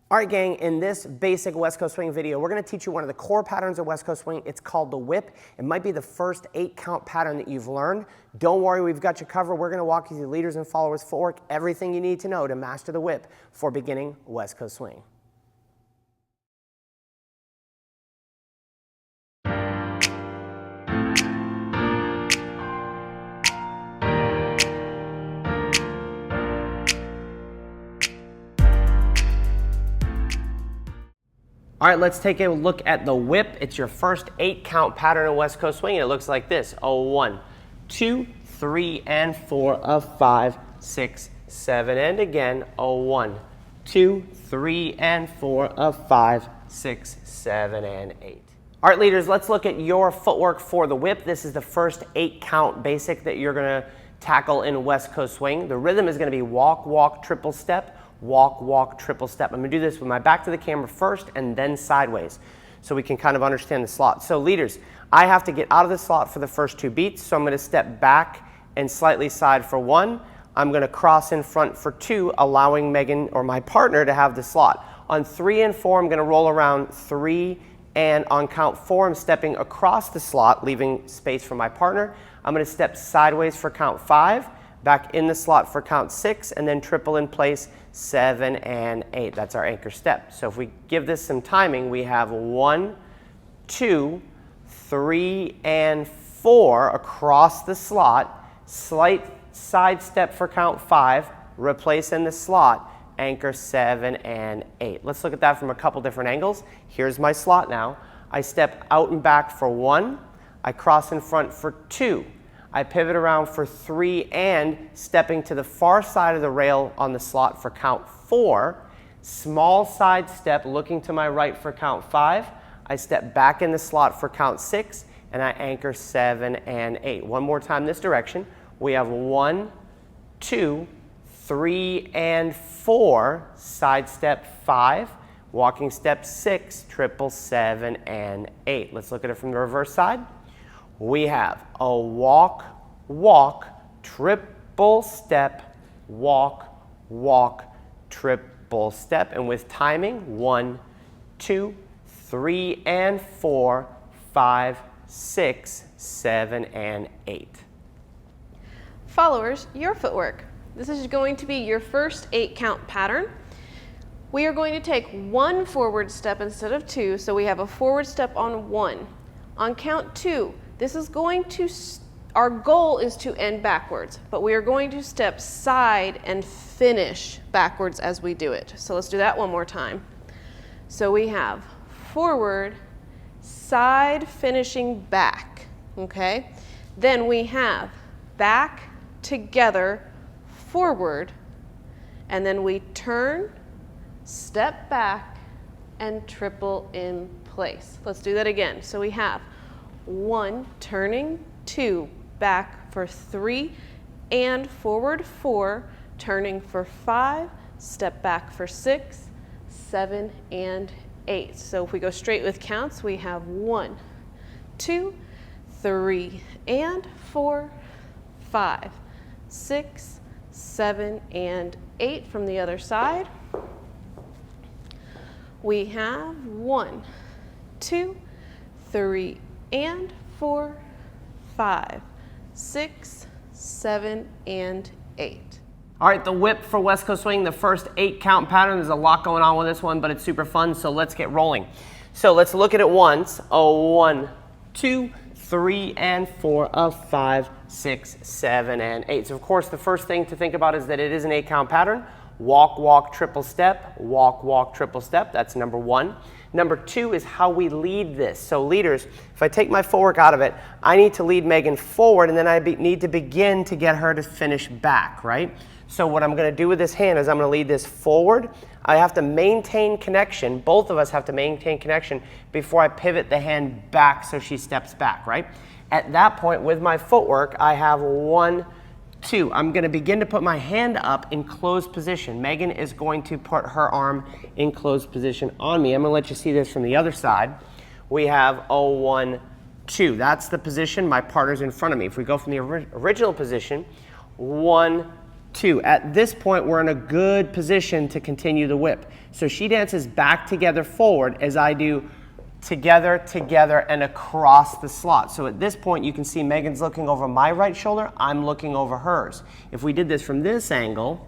All right, gang, in this basic West Coast swing video, we're gonna teach you one of the core patterns of West Coast swing. It's called the whip. It might be the first 8-count pattern that you've learned. Don't worry, we've got you covered. We're gonna walk you through leaders and followers footwork, everything you need to know to master the whip for beginning West Coast swing. All right, let's take a look at the whip. It's your first 8-count pattern in West Coast swing, and it looks like this. 1, 2, 3, and 4 of 5, 6, 7, and again. 1, 2, 3, and 4 of 5, 6, 7, and 8. All right, leaders, let's look at your footwork for the whip. This is the first 8-count basic that you're gonna tackle in West Coast swing. The rhythm is gonna be walk, walk, triple step, walk, walk, triple step. I'm gonna do this with my back to the camera first and then sideways so we can kind of understand the slot. So leaders, I have to get out of the slot for the first 2 beats, so I'm gonna step back and slightly side for 1. I'm gonna cross in front for 2, allowing Megan or my partner to have the slot. On 3 and 4, I'm gonna roll around 3, and on count 4, I'm stepping across the slot, leaving space for my partner. I'm gonna step sideways for count 5, back in the slot for count 6, and then triple in place 7 and 8. That's our anchor step. So if we give this some timing, we have 1, 2, 3, and 4 across the slot, slight side step for count 5, replace in the slot, anchor 7 and 8. Let's look at that from a couple different angles. Here's my slot now. I step out and back for 1, I cross in front for 2, I pivot around for 3 and stepping to the far side of the rail on the slot for count 4. Small side step looking to my right for count 5. I step back in the slot for count 6 and I anchor 7 and 8. One more time this direction. We have 1, 2, 3, and 4. Side step 5. Walking step 6, triple 7 and 8. Let's look at it from the reverse side. We have a walk, walk, triple step, walk, walk, triple step. And with timing, 1, 2, 3, and 4, 5, 6, 7, and 8. Followers, your footwork. This is going to be your first 8-count pattern. We are going to take 1 forward step instead of 2, so we have a forward step on 1. On count 2, this is going to, our goal is to end backwards, but we are going to step side and finish backwards as we do it. So let's do that one more time. So we have forward, side finishing back, okay? Then we have back, together, forward, and then we turn, step back, and triple in place. Let's do that again. So we have 1, turning, 2, back for 3, and forward 4, turning for 5, step back for 6, 7, and 8. So if we go straight with counts, we have 1, 2, 3, and 4, 5, 6, 7, and 8 from the other side. We have 1, 2, 3, and 4, 5, 6, 7, and 8. All right, the whip for West Coast swing, the first 8-count pattern. There's a lot going on with this one, but it's super fun, so let's get rolling. So let's look at it once. 1, 2, 3, and 4 of 5, 6, 7, and 8. So of course, the first thing to think about is that it is an 8-count pattern. Walk, walk, triple step, walk, walk, triple step. That's number 1. Number 2 is how we lead this. So leaders, if I take my footwork out of it, I need to lead Megan forward, and then I need to begin to get her to finish back, right? So what I'm gonna do with this hand is I'm gonna lead this forward. I have to maintain connection. Both of us have to maintain connection before I pivot the hand back so she steps back, right? At that point, with my footwork, I have 1, 2. I'm going to begin to put my hand up in closed position. Megan is going to put her arm in closed position on me. I'm going to let you see this from the other side. We have 1, 2. That's the position. My partner's in front of me. If we go from the original position, 1, 2. At this point, we're in a good position to continue the whip. So she dances back, together, forward as I do together, together, and across the slot. So at this point, you can see Megan's looking over my right shoulder. I'm looking over hers. If we did this from this angle,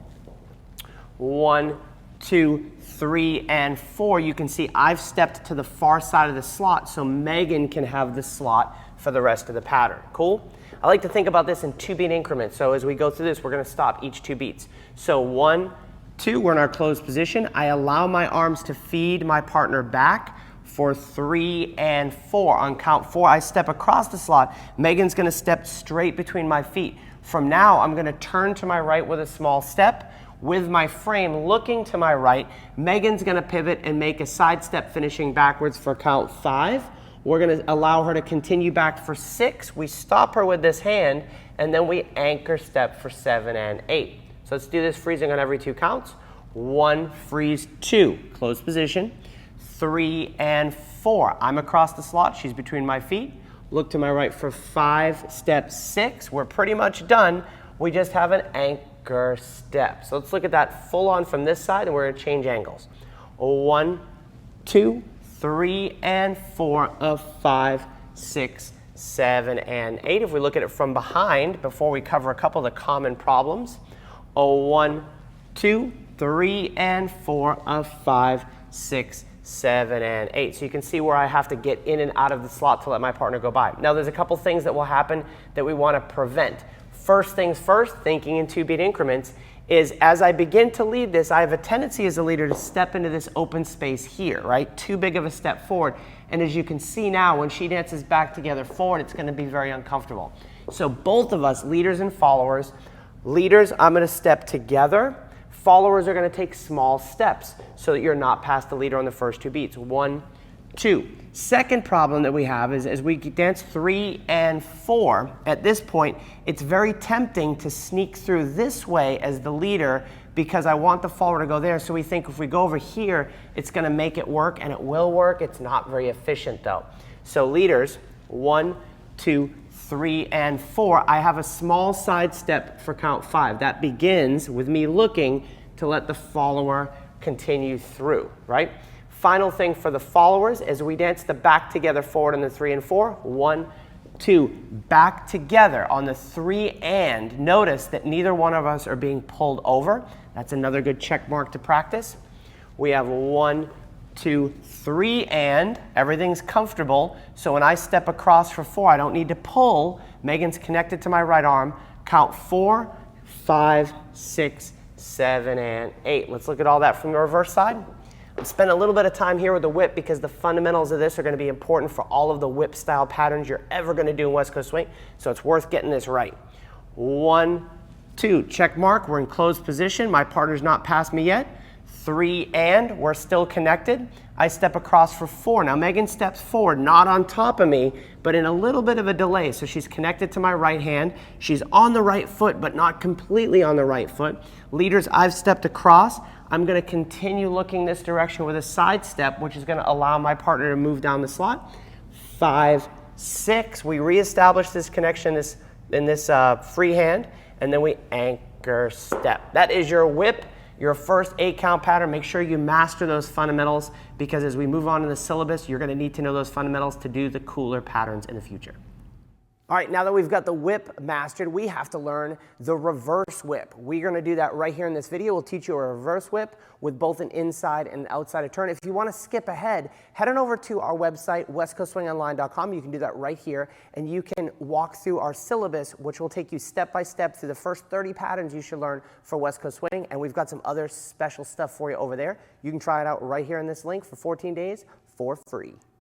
1, 2, 3, and 4, you can see I've stepped to the far side of the slot so Megan can have the slot for the rest of the pattern. Cool? I like to think about this in 2-beat increments. So as we go through this, we're going to stop each 2 beats. So 1, 2, we're in our closed position. I allow my arms to feed my partner back for 3 and 4. On count 4, I step across the slot. Megan's going to step straight between my feet. From now, I'm going to turn to my right with a small step. With my frame looking to my right, Megan's going to pivot and make a side step finishing backwards for count 5. We're going to allow her to continue back for 6. We stop her with this hand, and then we anchor step for 7 and 8. So let's do this freezing on every 2 counts. 1, freeze, 2, closed position. 3 and 4. I'm across the slot. She's between my feet. Look to my right for 5, step 6. We're pretty much done. We just have an anchor step. So let's look at that full on from this side, and we're going to change angles. 1, 2, 3, and 4 of 5, 6, 7, and 8. If we look at it from behind, before we cover a couple of the common problems, 1, 2, 3, and 4 of 5, 6, 7, and 8. So you can see where I have to get in and out of the slot to let my partner go by. Now there's a couple things that will happen that we want to prevent. First things first, thinking in 2-beat increments, is as I begin to lead this, I have a tendency as a leader to step into this open space here, right? Too big of a step forward. And as you can see now, when she dances back, together, forward, it's going to be very uncomfortable. So both of us, leaders and followers, leaders, I'm going to step together. Followers are going to take small steps so that you're not past the leader on the first 2 beats. 1, 2. Second problem that we have is as we dance 3 and 4, at this point, it's very tempting to sneak through this way as the leader because I want the follower to go there. So we think if we go over here, it's going to make it work, and it will work. It's not very efficient though. So leaders, 1, 2, 3, and 4, I have a small side step for count 5. That begins with me looking to let the follower continue through, right? Final thing for the followers, as we dance the back together forward on the 3 and 4, 1, 2, back together on the 3 and. Notice that neither one of us are being pulled over. That's another good check mark to practice. We have 1, 2, 3 and. Everything's comfortable. So when I step across for 4, I don't need to pull. Megan's connected to my right arm. Count 4, 5, 6, 7, and 8. Let's look at all that from the reverse side. I've spent a little bit of time here with the whip because the fundamentals of this are going to be important for all of the whip style patterns you're ever going to do in West Coast Swing. So it's worth getting this right. 1, 2, check mark. We're in closed position. My partner's not past me yet. 3 and. We're still connected. I step across for 4. Now Megan steps forward, not on top of me, but in a little bit of a delay. So she's connected to my right hand. She's on the right foot, but not completely on the right foot. Leaders, I've stepped across. I'm going to continue looking this direction with a side step, which is going to allow my partner to move down the slot. 5, 6. We reestablish this connection in this free hand, and then we anchor step. That is your whip, your first 8-count pattern. Make sure you master those fundamentals because as we move on in the syllabus, you're going to need to know those fundamentals to do the cooler patterns in the future. All right, now that we've got the whip mastered, we have to learn the reverse whip. We're going to do that right here in this video. We'll teach you a reverse whip with both an inside and an outside turn. If you want to skip ahead, head on over to our website, westcoastswingonline.com. You can do that right here, and you can walk through our syllabus, which will take you step by step through the first 30 patterns you should learn for West Coast Swing, and we've got some other special stuff for you over there. You can try it out right here in this link for 14 days for free.